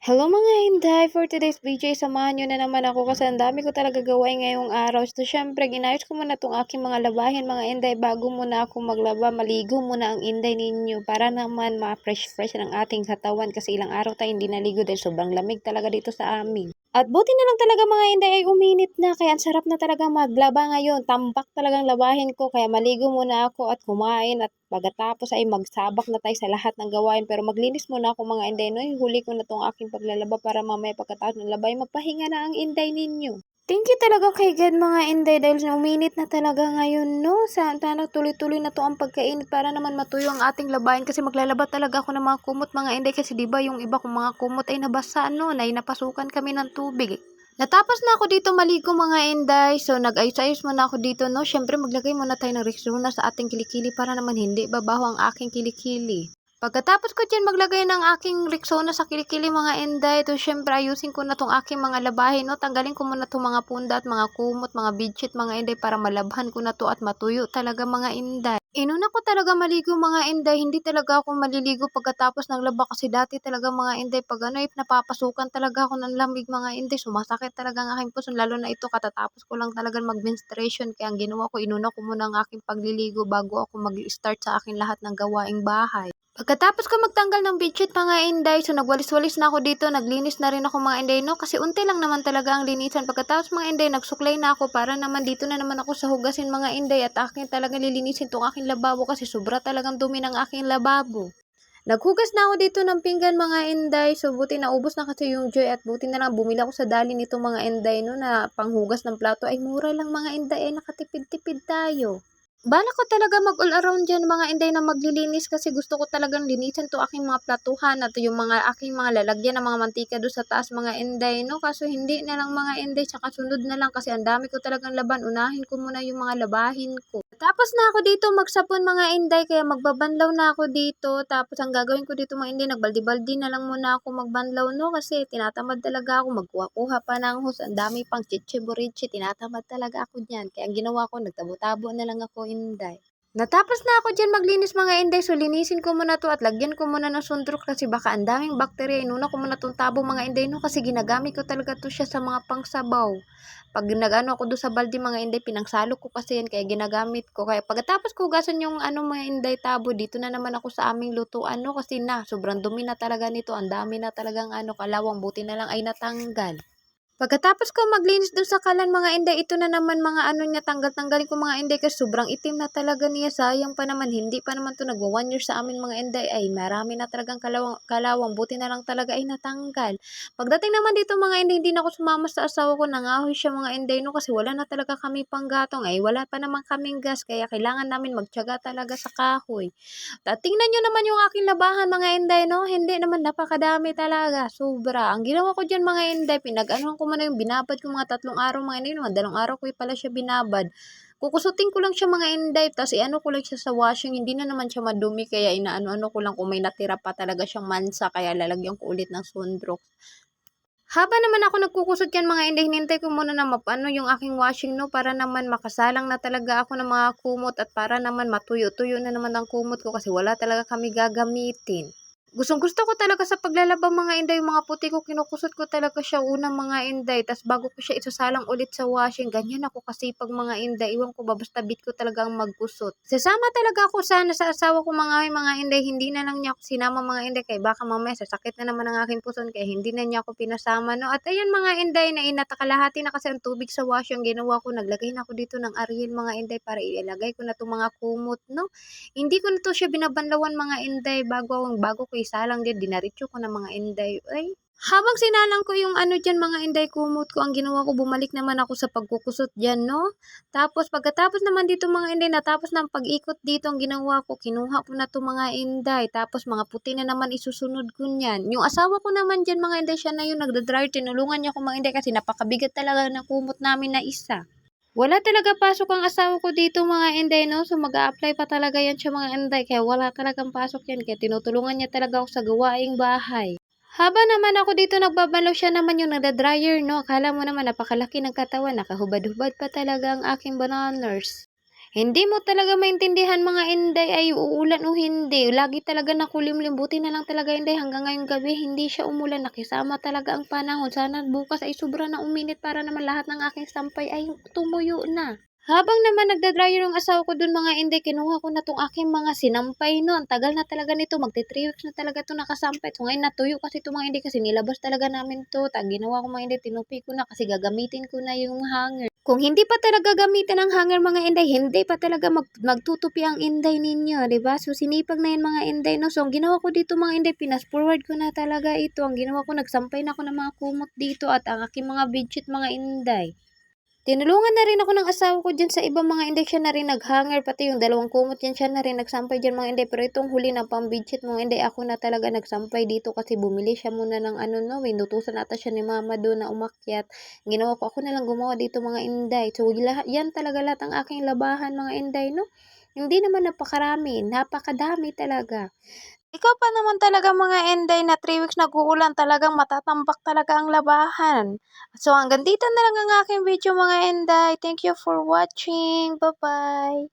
Hello mga Inday! For today's video, samahan nyo na naman ako kasi ang dami ko talaga gawain ngayong araw. So syempre, ginayos ko muna itong aking mga labahin mga Inday bago muna ako maglaba. Maligo muna ang Inday ninyo para naman ma-fresh-fresh ng ating katawan kasi ilang araw tayo hindi naligo dahil sobrang lamig talaga dito sa amin. At buti na lang talaga mga Inday ay uminit na kaya ang sarap na talaga maglaba ngayon. Tambak talagang labahin ko kaya maligo muna ako at kumain at pagkatapos ay magsabak na tayo sa lahat ng gawain pero maglinis muna ako mga Inday no. Huli ko na tong aking paglalaba para mamaya pagkatapos ng labay magpahinga na ang Inday ninyo. Thank you talaga kay God mga Inday dahil uminit na talaga ngayon no. Sana tuloy-tuloy na to ang pagkainit para naman matuyo ang ating labahin kasi maglalaba talaga ako ng mga kumot mga Inday kasi diba yung iba kong mga kumot ay nabasa no, ay napasukan kami ng tubig. Natapos na ako dito maligo mga Inday. So nag-ayos-ayos muna ako dito no. Syempre maglagay muna tayo ng Rexona sa ating kilikili para naman hindi babaho ang aking kilikili. Pagkatapos ko dyan maglagay ng aking Rexona sa kilikili mga Inday, to syempre ayusin ko na tong aking mga labahin, no? Tanggalin ko muna tong mga punda at mga kumot, mga bedsheet mga Inday para malabhan ko na to at matuyo talaga mga Inday. Inuna ko talaga maligo mga Inday, hindi talaga ako maliligo pagkatapos ng laba kasi dati talaga mga Inday pag ano napapasukan talaga ako ng lamig mga Inday, sumasakit talaga ang aking puso lalo na ito katatapos ko lang talaga mag-menstruation kaya ang ginawa ko inuna ko muna ang aking pagliligo bago ako mag-start sa aking lahat ng gawaing bahay. Pagkatapos ko magtanggal ng bedsheet mga Inday, so nagwalis-walis na ako dito, naglinis na rin ako mga Inday no, kasi unti lang naman talaga ang linisan. Pagkatapos mga Inday, nagsuklay na ako para naman dito na naman ako sa hugasin mga Inday at akin talaga lilinisin tong aking lababo kasi sobra talagang dumi ng aking lababo. Naghugas na ako dito ng pinggan mga Inday, so buti na ubos na kasi yung joy at buti na lang bumili ako sa dali nito mga Inday no na panghugas ng plato ay mura lang mga Inday ay nakatipid-tipid tayo. Bala ko talaga mag all around dyan mga Inday na maglilinis kasi gusto ko talagang linisin to aking mga platuhan at yung mga aking mga lalagyan ng mga mantika do sa taas mga Inday no. Kaso hindi na lang mga Inday tsaka sunod na lang kasi ang dami ko talagang laban. Unahin ko muna yung mga labahin ko. Tapos na ako dito magsapon mga Inday kaya magbabanlaw na ako dito. Tapos ang gagawin ko dito mga Inday nagbaldi-baldi na lang muna ako magbanlaw no kasi tinatamad talaga ako magkuha-kuha pa ng hose. Ang dami pang chiche-buriche tinatamad talaga ako dyan. Kaya ang ginawa ko nagtabo-tabo na lang ako Inday. Natapos na ako dyan maglinis mga Inday, so linisin ko muna to at lagyan ko muna ng sundrok kasi baka ang daming bakterya. Inuna ko muna tong tabo mga Inday no kasi ginagamit ko talaga to siya sa mga pangsabaw. Pag nagano ako doon sa balde mga Inday, pinangsalo ko kasi yan kaya ginagamit ko. Kaya pagkatapos ko hugasan yung mga Inday tabo, dito na naman ako sa aming lutuan no kasi sobrang dumi na talaga nito. Ang dami na talagang kalawang, buti na lang ay natanggal. Pagkatapos ko maglinis dun sa kalan mga Inday, ito na naman mga niya, tanggal-tanggalin ko mga Inday kasi sobrang itim na talaga niya. Sayang pa naman, hindi pa naman to nagwa 1 year sa amin mga Inday. Ay marami na talagang kalawang, buti na lang talaga ay natanggal. Pagdating naman dito mga Inday, hindi na ako sumama sa asawa ko, nangahoy siya mga Inday no kasi wala na talaga kami panggatong. Ay wala pa naman kaming gas kaya kailangan namin magtiyaga talaga sa kahoy. Tingnan nyo naman yung aking labahan mga Inday no, hindi naman napakadami talaga, sobra. Ang ginawa ko dyan mga Inday, pinag-anuhan ko muna yung binabad ko mga 3 araw mga Inday, mga 2 araw ko pala siya binabad. Kukusutin ko lang siya mga Inday, tapos iano ko lang siya sa washing, hindi na naman siya madumi kaya inaano-ano ko lang kung may natira pa talaga siyang mansa kaya lalagyan ko ulit ng sunrok. Haba naman ako nagkukusot yan mga Inday, hinintay ko muna na mapano yung aking washing no para naman makasalang na talaga ako ng mga kumot at para naman matuyo-tuyo na naman ang kumot ko kasi wala talaga kami gagamitin. Gustong-gusto ko talaga sa paglalaba mga Inday, yung mga puti ko kinukusot ko talaga siya unang mga Inday, tas bago ko siya isasalang ulit sa washing. Ganyan ako kasipag mga Inday, iwan ko ba basta bit ko talaga ang magkusot. Sasama talaga ako sana sa asawa ko mga Inday, hindi na lang niya ako sinama mga Inday kaya baka mamaya sasakit na naman ang aking puson kaya hindi na niya ako pinasama no. At ayan mga Inday, na inatakalahati na kasi ang tubig sa washing, ginawa ko naglagay na ako dito ng Ariel mga Inday para ilagay ko na 'tong mga kumot no. Hindi ko na 'to siya binabanlawan mga Inday bago ko isalang din dinaretso ko na mga Inday. Ay, habang sinalang ko yung diyan mga Inday kumot ko, ang ginawa ko bumalik naman ako sa pagkukusot diyan 'no. Tapos pagkatapos naman dito mga Inday, natapos ng pag-ikot dito, ang ginawa ko kinuha ko na 'to mga Inday, tapos mga puti na naman isusunod ko niyan. Yung asawa ko naman diyan mga Inday, siya na yung nagda-dryer, tinulungan niya ako mga Inday kasi napakabigat talaga ng kumot namin na isa. Wala talaga pasok ang asawa ko dito mga Inday no, so mag-a-apply pa talaga yan siya mga Inday kaya wala talagang pasok yan kaya tinutulungan niya talaga ako sa gawaing bahay. Haba naman ako dito nagbabalaw, siya naman yung nagda-dryer no, akala mo naman napakalaki ng katawan, nakahubad-hubad pa talaga ang aking bananas. Hindi mo talaga maintindihan mga Inday ay uulan o hindi. Lagi talaga nakulimlim. Buti na lang talaga Inday hanggang ngayong gabi hindi siya umulan. Nakisama talaga ang panahon. Sana bukas ay sobra na uminit para naman lahat ng aking sampay ay tumuyo na. Habang naman nagda-dryer yung asawa ko dun mga Inday, kinuha ko na tong aking mga sinampay nun. Tagal na talaga nito, magti 3 weeks na talaga to nakasampay. So ngayon natuyo kasi to mga Inday kasi nilabas talaga namin to. Ginawa ko mga Inday, tinupi ko na kasi gagamitin ko na yung hanger. Kung hindi pa talaga gamitin ang hanger mga Inday, hindi pa talaga magtutupi ang Inday ninyo, 'di ba? So sinipag na 'yan mga Inday, no? So ang ginawa ko dito mga Inday, pinas forward ko na talaga ito. Ang ginawa ko, nagsampay na ako ng mga kumot dito at ang aking mga bedsheet mga Inday. Tinulungan na rin ako ng asawa ko diyan sa ibang mga Inday, siya na rin nag-hanger, pati yung dalawang kumot yan, siya na rin nagsampay diyan mga Inday. Pero itong huli na pang-bedsheet mga Inday, ako na talaga nagsampay dito kasi bumili siya muna ng ano, no, inutusan ata siya ni mama doon na umakyat. Ginawa ko, ako na lang gumawa dito mga Inday. So yan talaga lahat ang aking labahan mga Inday, no? Hindi naman napakarami, napakadami talaga. Ikaw pa naman talaga mga Inday na 3 weeks nag-uulan, talagang matatambak talaga ang labahan. So hanggang dito na lang ang aking video mga Inday. Thank you for watching. Bye-bye.